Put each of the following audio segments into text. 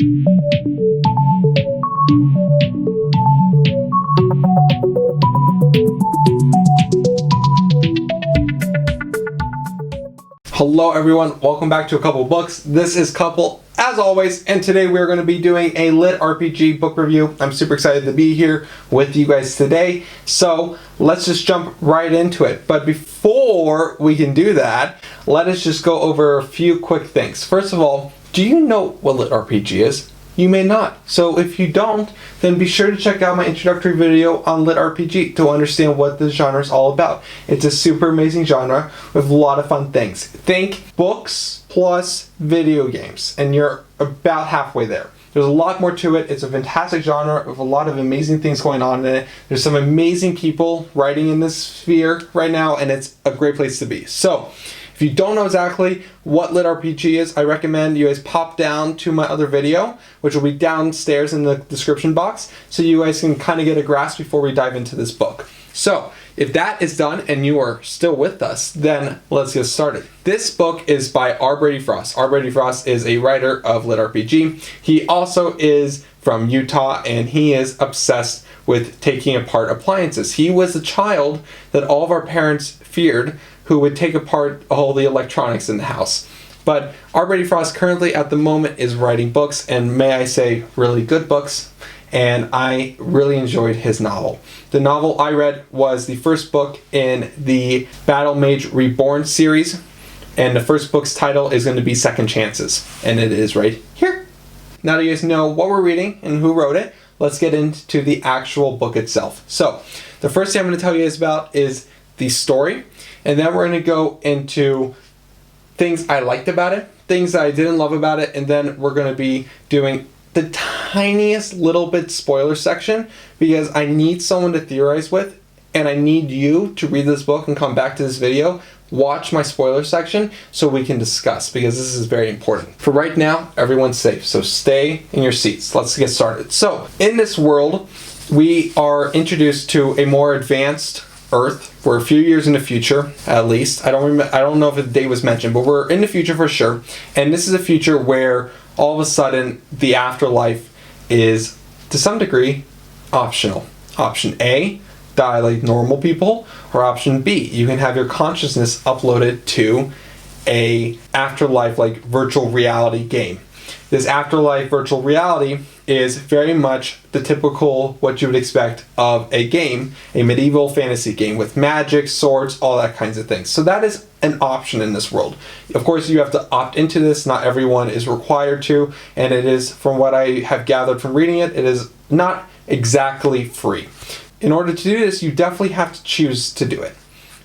Hello everyone, welcome back to A Couple Books. This is Couple, as always, and today we're going to be doing a LitRPG book review. I'm super excited to be here with you guys today, so let's just jump right into it. But before we can do that, let us just go over a few quick things. First of all, do you know what LitRPG is? You may not. So if you don't, then be sure to check out my introductory video on LitRPG to understand what this genre is all about. It's a super amazing genre with a lot of fun things. Think books plus video games, and you're about halfway there. There's a lot more to it. It's a fantastic genre with a lot of amazing things going on in it. There's some amazing people writing in this sphere right now, and it's a great place to be. So, if you don't know exactly what LitRPG is, I recommend you guys pop down to my other video, which will be downstairs in the description box, so you guys can kind of get a grasp before we dive into this book. So, if that is done and you are still with us, then let's get started. This book is by Brady. Brady is a writer of LitRPG. He also is from Utah, and he is obsessed with taking apart appliances. He was a child that all of our parents feared, who would take apart all the electronics in the house. But Brady currently at the moment is writing books, and may I say, really good books, and I really enjoyed his novel. The novel I read was the first book in the Battle Mage Reborn series, and the first book's title is going to be Second Chances, and it is right here. Now that you guys know what we're reading and who wrote it, let's get into the actual book itself. So, the first thing I'm going to tell you guys about is the story, and then we're going to go into things I liked about it, things that I didn't love about it, and then we're going to be doing the tiniest little bit spoiler section, because I need someone to theorize with, and I need you to read this book and come back to this video, watch my spoiler section, so we can discuss, because this is very important. For right now, everyone's safe, so stay in your seats. Let's get started. So, in this world, we are introduced to a more advanced Earth. We're a few years in the future, at least. I don't know if the date was mentioned, but we're in the future for sure. And this is a future where all of a sudden the afterlife is, to some degree, optional. Option A, die like normal people, or option B, you can have your consciousness uploaded to a afterlife like virtual reality game. This afterlife virtual reality is very much the typical what you would expect of a game, a medieval fantasy game with magic, swords, all that kinds of things. So that is an option in this world. Of course, you have to opt into this. Not everyone is required to, and it is, from what I have gathered from reading it, it is not exactly free. In order to do this, you definitely have to choose to do it.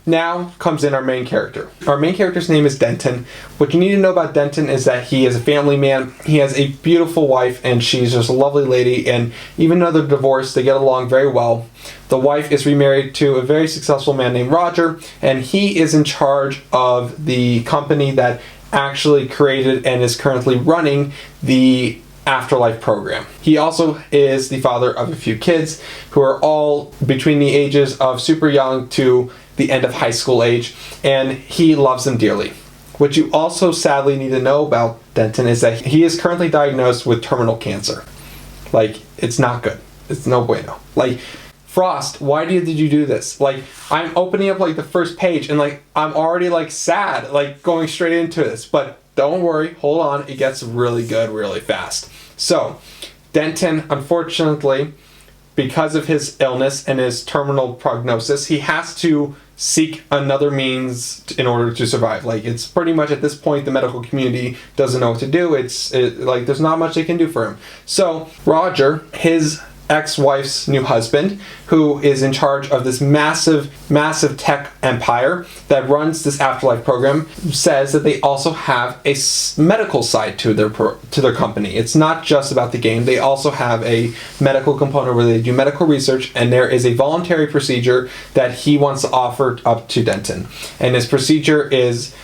Now comes in our main character. Our main character's name is Denton. What you need to know about Denton is that he is a family man. He has a beautiful wife, and she's just a lovely lady, and even though they're divorced, they get along very well. The wife is remarried to a very successful man named Roger, and he is in charge of the company that actually created and is currently running the Afterlife program. He also is the father of a few kids who are all between the ages of super young to the end of high school age, and he loves them dearly. What you also sadly need to know about Denton is that he is currently diagnosed with terminal cancer. Like, it's not good. It's no bueno. Like, Frost, why did you do this? Like, I'm opening up like the first page and like I'm already like sad, like going straight into this, but don't worry, hold on, it gets really good really fast. So, Denton, unfortunately, because of his illness and his terminal prognosis, he has to seek another means in order to survive. Like, it's pretty much at this point the medical community doesn't know what to do. Like there's not much they can do for him. So Roger, his ex-wife's new husband, who is in charge of this massive tech empire that runs this afterlife program, says that they also have a medical side to their company. It's not just about the game. They also have a medical component where they do medical research, and there is a voluntary procedure that he wants to offer up to Denton. And this procedure is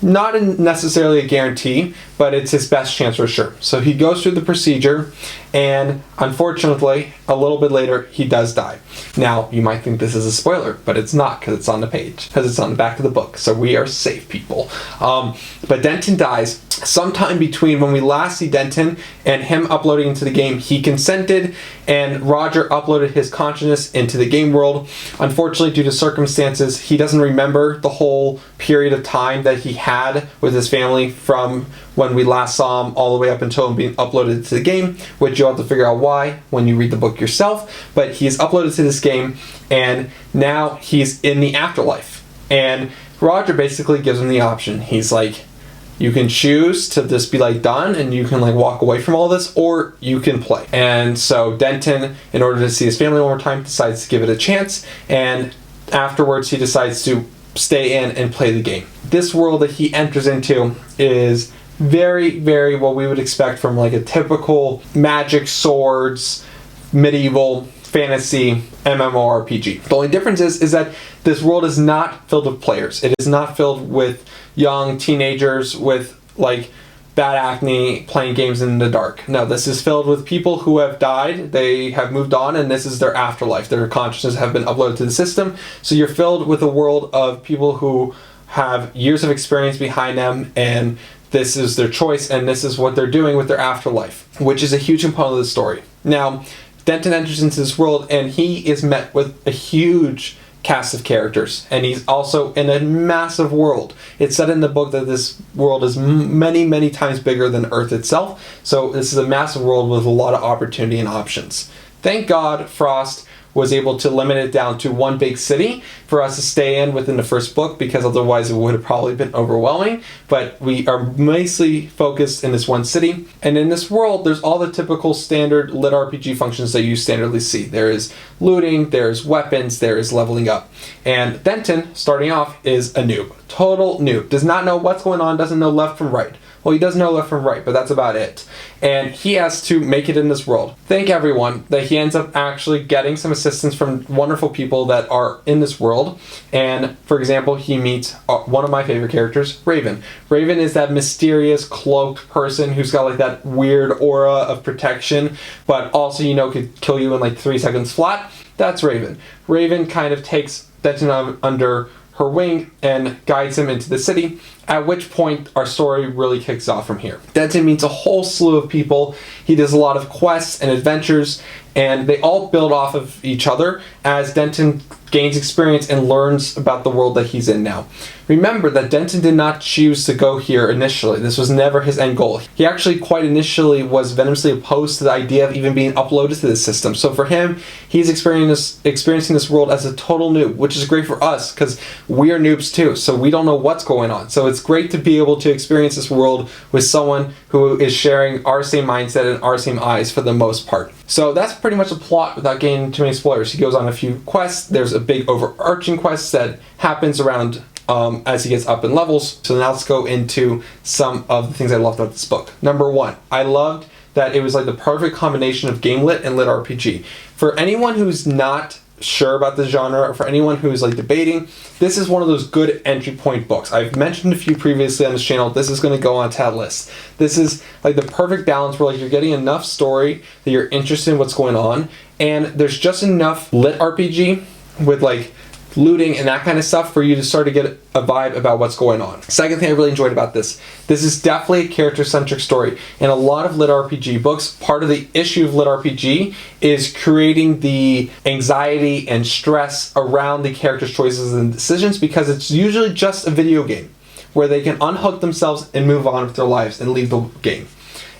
not necessarily a guarantee, but it's his best chance for sure. So he goes through the procedure, and unfortunately, a little bit later, he does die. Now, you might think this is a spoiler, but it's not, because it's on the page, because it's on the back of the book. So we are safe, people. But Denton dies. Sometime between when we last see Denton and him uploading into the game, he consented, and Roger uploaded his consciousness into the game world. Unfortunately, due to circumstances, he doesn't remember the whole period of time that he had with his family from when we last saw him all the way up until him being uploaded to the game, which you'll have to figure out why when you read the book yourself. But he's uploaded to this game, and now he's in the afterlife. And Roger basically gives him the option. He's like, you can choose to just be like done and you can like walk away from all this, or you can play. And so Denton, in order to see his family one more time, decides to give it a chance, and afterwards he decides to stay in and play the game. This world that he enters into is very, very what we would expect from like a typical magic, swords, medieval fantasy MMORPG. The only difference is that this world is not filled with players. It is not filled with young teenagers with like bad acne playing games in the dark. No, this is filled with people who have died, they have moved on, and this is their afterlife. Their consciousness have been uploaded to the system. So you're filled with a world of people who have years of experience behind them, and this is their choice, and this is what they're doing with their afterlife, which is a huge component of the story. Now, Denton enters into this world, and he is met with a huge cast of characters, and he's also in a massive world. It's said in the book that this world is many, many times bigger than Earth itself, so this is a massive world with a lot of opportunity and options. Thank God Frost was able to limit it down to one big city for us to stay in within the first book, because otherwise it would have probably been overwhelming. But we are mostly focused in this one city. And in this world, there's all the typical standard LitRPG functions that you standardly see. There is looting, there's weapons, there is leveling up. And Denton, starting off, is a noob. Total noob. Does not know what's going on, doesn't know left from right. Well, he does know left from right, but that's about it. And he has to make it in this world. Thank everyone that he ends up actually getting some assistance from wonderful people that are in this world. And for example, he meets one of my favorite characters, Raven. Raven is that mysterious cloaked person who's got like that weird aura of protection, but also, you know, could kill you in like 3 seconds flat. That's Raven. Raven kind of takes Denton under her wing and guides him into the city, at which point our story really kicks off from here. Denton meets a whole slew of people. He does a lot of quests and adventures, and they all build off of each other as Denton gains experience and learns about the world that he's in now. Remember that Denton did not choose to go here initially. This was never his end goal. He actually quite initially was venomously opposed to the idea of even being uploaded to this system. So for him, he's experiencing this world as a total noob, which is great for us because we are noobs too. So we don't know what's going on. So it's great to be able to experience this world with someone who is sharing our same mindset and our same eyes for the most part. So that's pretty much the plot without getting too many spoilers. He goes on a few quests. There's a big overarching quest that happens around as he gets up in levels. So now let's go into some of the things I loved about this book. Number one, I loved that it was like the perfect combination of game lit and lit RPG. For anyone who's not sure about the genre, or for anyone who's like debating, this is one of those good entry point books. I've mentioned a few previously on this channel. This is going to go onto that list. This is like the perfect balance where like you're getting enough story that you're interested in what's going on, and there's just enough lit RPG with like looting and that kind of stuff for you to start to get a vibe about what's going on. Second thing I really enjoyed about this is definitely a character-centric story. In a lot of lit RPG books, part of the issue of lit RPG is creating the anxiety and stress around the character's choices and decisions, because it's usually just a video game where they can unhook themselves and move on with their lives and leave the game.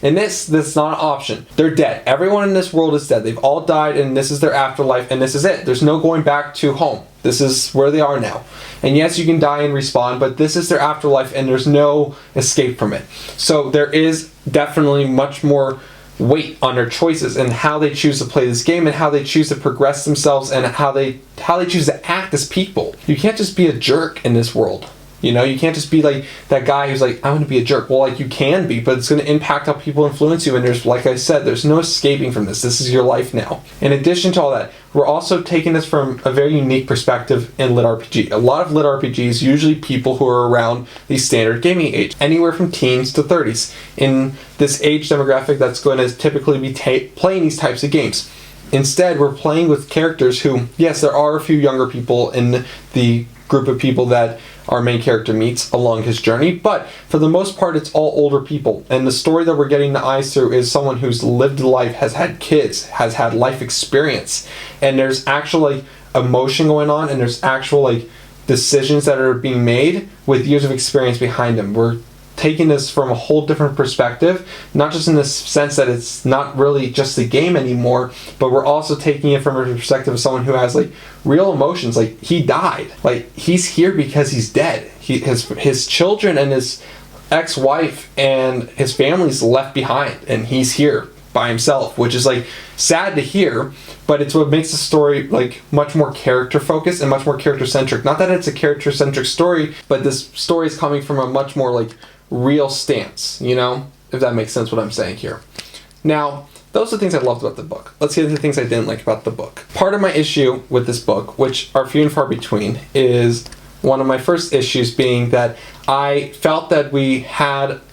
In this, that's not an option. They're dead. Everyone in this world is dead. They've all died, and this is their afterlife, and this is it. There's no going back to home. This is where they are now. And yes, you can die and respawn, but this is their afterlife, and there's no escape from it. So there is definitely much more weight on their choices and how they choose to play this game, and how they choose to progress themselves, and how they choose to act as people. You can't just be a jerk in this world. You know, you can't just be like that guy who's like, I'm going to be a jerk. Well, like, you can be, but it's going to impact how people influence you. And there's, like I said, there's no escaping from this. This is your life now. In addition to all that, we're also taking this from a very unique perspective in LitRPG. A lot of LitRPGs, usually people who are around the standard gaming age, anywhere from teens to 30s. In this age demographic that's going to typically be playing these types of games. Instead, we're playing with characters who, yes, there are a few younger people in the group of people that our main character meets along his journey, but for the most part, it's all older people. And the story that we're getting the eyes through is someone who's lived life, has had kids, has had life experience, and there's actual like emotion going on, and there's actual like decisions that are being made with years of experience behind them. We're taking this from a whole different perspective, not just in the sense that it's not really just a game anymore, but we're also taking it from a perspective of someone who has like real emotions. Like, he died, like, he's here because he's dead. His children and his ex-wife and his family's left behind, and he's here by himself, which is like sad to hear, but it's what makes the story like much more character focused and much more character centric. Not that it's a character centric story, but this story is coming from a much more like real stance, you know, if that makes sense what I'm saying here. Now, those are the things I loved about the book. Let's get into the things I didn't like about the book. Part of my issue with this book, which are few and far between, is one of my first issues being that I felt that we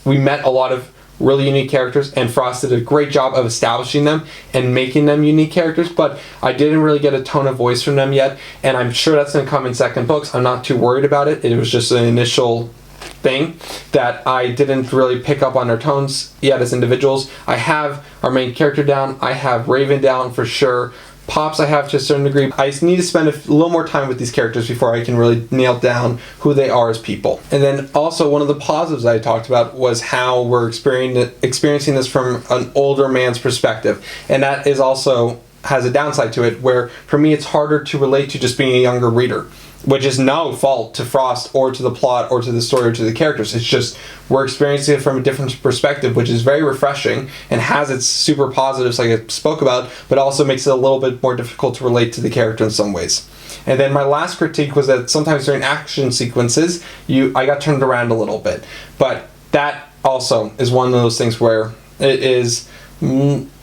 met a lot of really unique characters, and Frost did a great job of establishing them and making them unique characters, but I didn't really get a tone of voice from them yet, and I'm sure that's going to come in second books. I'm not too worried about it. It was just an initial thing that I didn't really pick up on their tones yet as individuals. I have our main character down. I have Raven down for sure. Pops I have to a certain degree. I need to spend a little more time with these characters before I can really nail down who they are as people. And then also one of the positives I talked about was how we're experiencing this from an older man's perspective. And that is also has a downside to it, where for me it's harder to relate to just being a younger reader, which is no fault to Frost or to the plot or to the story or to the characters. It's just we're experiencing it from a different perspective, which is very refreshing and has its super positives like I spoke about, but also makes it a little bit more difficult to relate to the character in some ways. And then my last critique was that sometimes during action sequences, I got turned around a little bit. But that also is one of those things where it is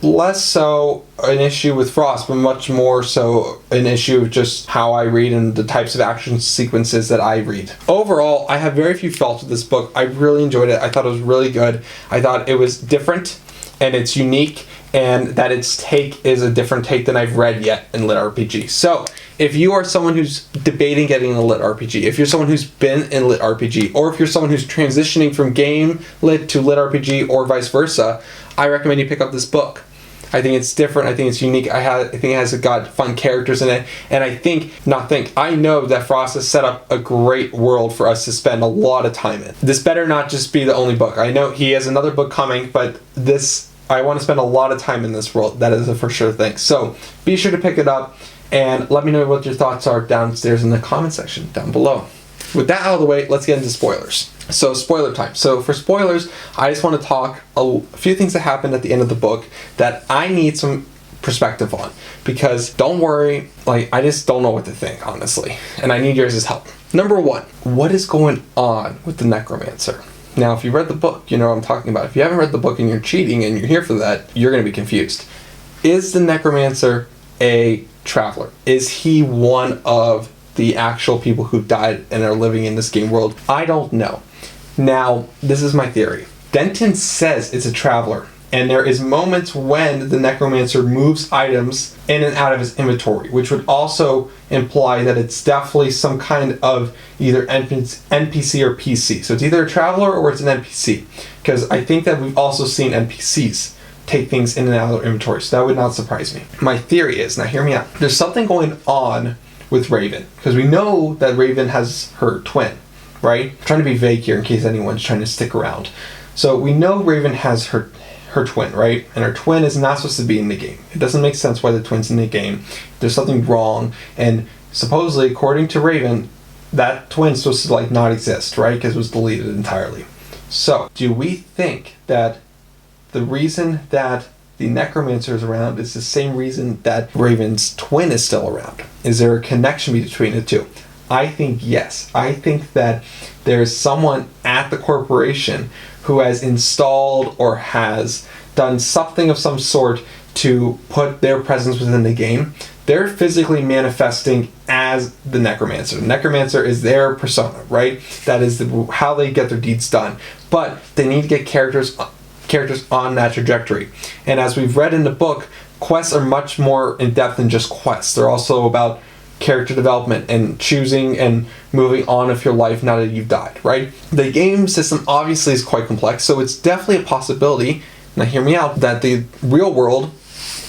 less so an issue with Frost, but much more so an issue of just how I read and the types of action sequences that I read. Overall, I have very few faults with this book. I really enjoyed it. I thought it was really good. I thought it was different and it's unique, and that its take is a different take than I've read yet in LitRPG. So if you are someone who's debating getting into LitRPG, if you're someone who's been in LitRPG, or if you're someone who's transitioning from game lit to LitRPG or vice versa, I recommend you pick up this book. I think it's different. I think it's unique. I think it has got fun characters in it. And I know that Frost has set up a great world for us to spend a lot of time in. This better not just be the only book. I know he has another book coming, but I want to spend a lot of time in this world. That is a for sure thing. So be sure to pick it up and let me know what your thoughts are downstairs in the comment section down below. With that out of the way, let's get into spoilers. So spoiler time. So for spoilers, I just want to talk a few things that happened at the end of the book that I need some perspective on, because don't worry, I just don't know what to think, honestly, and I need yours' help. Number one, what is going on with the Necromancer? Now, if you read the book, you know what I'm talking about. If you haven't read the book and you're cheating and you're here for that, you're going to be confused. Is the Necromancer a traveler? Is he one of the actual people who died and are living in this game world? I don't know. Now, this is my theory. Denton says it's a traveler, and there is moments when the Necromancer moves items in and out of his inventory, which would also imply that it's definitely some kind of either NPC or PC. So it's either a traveler or it's an NPC, because I think that we've also seen NPCs take things in and out of their inventory, so that would not surprise me. My theory is, now hear me out, there's something going on with Raven, because we know that Raven has her twin, right? I'm trying to be vague here in case anyone's trying to stick around. So we know Raven has her twin, right? And her twin is not supposed to be in the game. It doesn't make sense why the twin's in the game. There's something wrong, and supposedly, according to Raven, that twin's supposed to not exist, right? Because it was deleted entirely. So, do we think that the reason that the Necromancer is around is the same reason that Raven's twin is still around? Is there a connection between the two? I think yes. I think that there's someone at the corporation who has installed or has done something of some sort to put their presence within the game. They're physically manifesting as the necromancer. The necromancer is their persona, right? That is how they get their deeds done. But they need to get characters on that trajectory. And as we've read in the book, quests are much more in depth than just quests. They're also about character development and choosing and moving on with your life now that you've died, right? The game system obviously is quite complex, so it's definitely a possibility, now hear me out, that the real world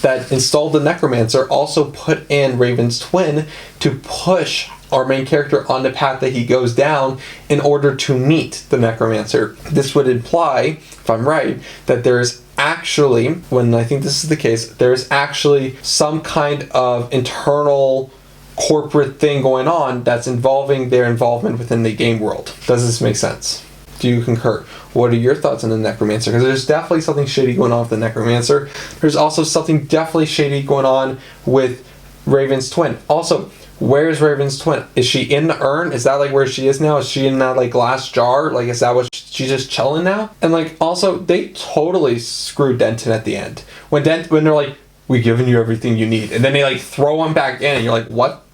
that installed the necromancer also put in Raven's twin to push our main character on the path that he goes down in order to meet the necromancer. This would imply, if I'm right, that there's actually, when I think this is the case, there's actually some kind of internal corporate thing going on that's involving their involvement within the game world. Does this make sense? Do you concur? What are your thoughts on the necromancer? Because there's definitely something shady going on with the necromancer. There's also something definitely shady going on with Raven's twin. Also, where's Raven's twin? Is she in the urn? Is that like where she is now? Is she in that like glass jar? Like, is that what she's just chilling now? And like, also, they totally screwed Denton at the end. When they're like, we've given you everything you need. And then they like throw him back in and you're like, what?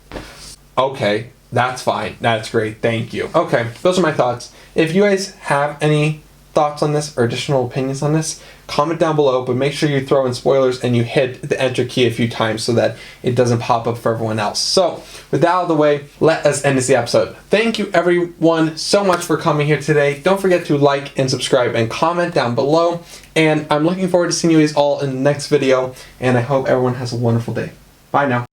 Okay, that's fine. That's great. Thank you. Okay, those are my thoughts. If you guys have any thoughts on this or additional opinions on this, comment down below, but make sure you throw in spoilers and you hit the enter key a few times so that it doesn't pop up for everyone else. So with that out of the way, let us end this episode. Thank you everyone so much for coming here today. Don't forget to like and subscribe and comment down below. And I'm looking forward to seeing you guys all in the next video. And I hope everyone has a wonderful day. Bye now.